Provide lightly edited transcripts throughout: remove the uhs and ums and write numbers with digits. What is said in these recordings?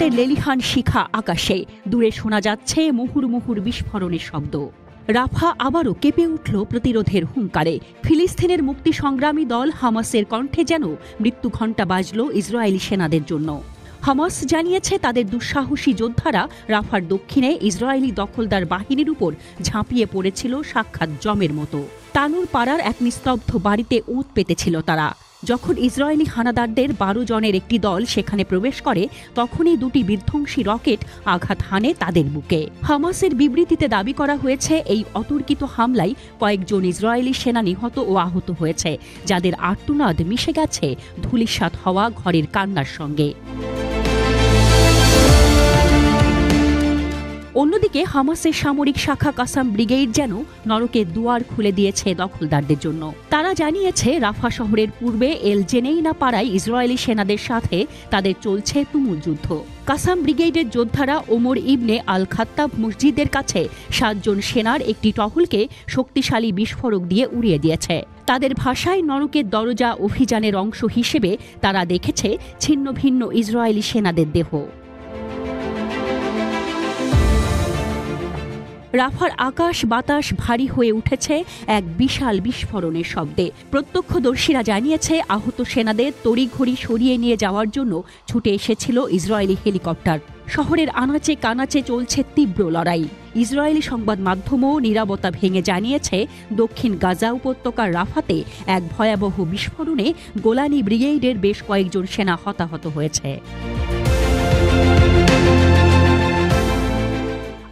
রকেটের লেলিহান শিখা আকাশে, দূরে শোনা যাচ্ছে মুহুর্মুহুর বিস্ফোরণের শব্দ। রাফা আবারও কেঁপে উঠল প্রতিরোধের হুঙ্কারে। ফিলিস্তিনের মুক্তি সংগ্রামী দল হামাসের কণ্ঠে যেন মৃত্যু ঘণ্টা বাজল ইসরায়েলি সেনাদের জন্য। হামাস জানিয়েছে তাদের দুঃসাহসী যোদ্ধারা রাফার দক্ষিণে ইসরায়েলি দখলদার বাহিনীর উপর ঝাঁপিয়ে পড়েছিল সাক্ষাৎ জমের মতো। তানুর পাড়ার এক নিস্তব্ধ বাড়িতে ওঁত পেতেছিল তারা। যখন ইসরায়েলি হানাদারদের 12 জনের একটি দল সেখানে প্রবেশ করে, তখনই দুটি বিধ্বংসী রকেট আঘাত হানে তাদের বুকে। হামাসের বিবৃতিতে দাবি করা হয়েছে এই অতর্কিত হামলায় কয়েকজন ইসরায়েলি সেনা নিহত ও আহত হয়েছে, যাদের আর্তনাদ মিশে গেছে ধূলিসাৎ হওয়া ঘরের কান্নার সঙ্গে। অন্যদিকে হামাসের সামরিক শাখা কাসাম ব্রিগেড যেন নরকের দুয়ার খুলে দিয়েছে দখলদারদের জন্য। তারা জানিয়েছে রাফা শহরের পূর্বে এল জেনেইনা পাড়ায় ইসরায়েলি সেনাদের সাথে তাদের চলছে তুমুল যুদ্ধ। কাসাম ব্রিগেডের যোদ্ধারা ওমর ইবনে আল খাত্তাব মসজিদের কাছে 7 জন সেনার একটি টহলকে শক্তিশালী বিস্ফোরক দিয়ে উড়িয়ে দিয়েছে। তাদের ভাষায় নরকের দরজা অভিযানের অংশ হিসেবে তারা দেখেছে ছিন্ন ভিন্ন ইসরায়েলি সেনাদের দেহ। রাফার আকাশ বাতাস ভারী হয়ে উঠেছে এক বিশাল বিস্ফোরণের শব্দে। প্রত্যক্ষদর্শীরা জানিয়েছে আহত সেনাদের তড়িঘড়ি সরিয়ে নিয়ে যাওয়ার জন্য ছুটে এসেছিল ইসরায়েলি হেলিকপ্টার। শহরের আনাচে কানাচে চলছে তীব্র লড়াই। ইসরায়েলি সংবাদ মাধ্যমও নীরবতা ভেঙে জানিয়েছে দক্ষিণ গাজা উপত্যকার রাফাতে এক ভয়াবহ বিস্ফোরণে গোলানি ব্রিগেডের বেশ কয়েকজন সেনা হতাহত হয়েছে।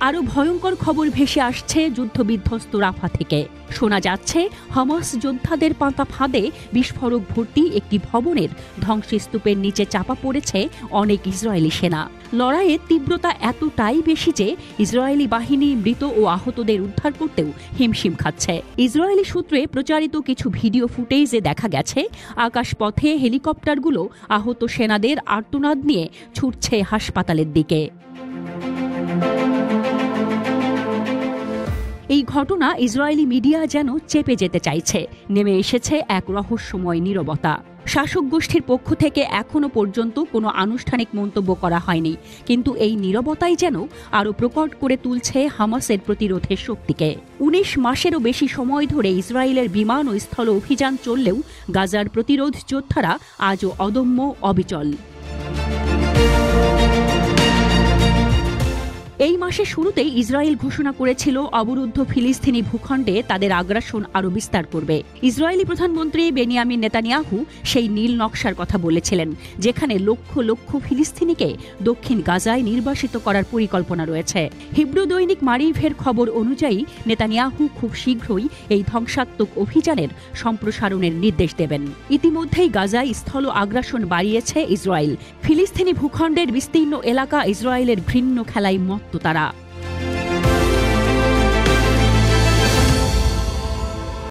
আরও ভয়ঙ্কর খবর ভেসে আসছে যুদ্ধবিধ্বস্ত রাফা থেকে। শোনা যাচ্ছে হামাস যোদ্ধাদের পাতা ফাঁদে বিস্ফোরক ভর্তি একটি ভবনের ধ্বংসস্তূপের নিচে চাপা পড়েছে অনেক ইসরায়েলি সেনা। লড়াইয়ের তীব্রতা এতটাই বেশি যে ইসরায়েলি বাহিনী মৃত ও আহতদের উদ্ধার করতেও হিমশিম খাচ্ছে। ইসরায়েলি সূত্রে প্রচারিত কিছু ভিডিও ফুটেজে দেখা গেছে আকাশপথে হেলিকপ্টারগুলো আহত সেনাদের আর্তনাদ নিয়ে ছুটছে হাসপাতালের দিকে। এই ঘটনা ইসরায়েলি মিডিয়া যেন চেপে যেতে চাইছে। নেমে এসেছে এক রহস্যময় নীরবতা। শাসক গোষ্ঠীর পক্ষ থেকে এখনো পর্যন্ত কোনো আনুষ্ঠানিক মন্তব্য করা হয়নি, কিন্তু এই নীরবতাই যেন আরও প্রকট করে তুলছে হামাসের প্রতিরোধের শক্তিকে। 19 মাসেরও বেশি সময় ধরে ইসরায়েলের বিমান ও স্থল অভিযান চললেও গাজার প্রতিরোধ যোদ্ধারা আজও অদম্য অবিচল। এই মাসের শুরুতেই ইসরায়েল ঘোষণা করেছিল অবরুদ্ধ ফিলিস্তিনি ভূখণ্ডে তাদের আগ্রাসন আরও বিস্তার করবে। ইসরায়েলি প্রধানমন্ত্রী বেনিয়ামিন নেতানিয়াহু সেই নীল নকশার কথা বলেছিলেন, যেখানে লক্ষ লক্ষ ফিলিস্তিনিকে দক্ষিণ গাজায় নির্বাসিত করার পরিকল্পনা রয়েছে। হিব্রু দৈনিক মারিভের খবর অনুযায়ী নেতানিয়াহু খুব শীঘ্রই এই ধ্বংসাত্মক অভিযানের সম্প্রসারণের নির্দেশ দেবেন। ইতিমধ্যেই গাজায় স্থল আগ্রাসন বাড়িয়েছে ইসরায়েল। ফিলিস্তিনি ভূখণ্ডের বিস্তীর্ণ এলাকা ইসরায়েলের ঘৃণ্য খেলায় মত্ত তারা।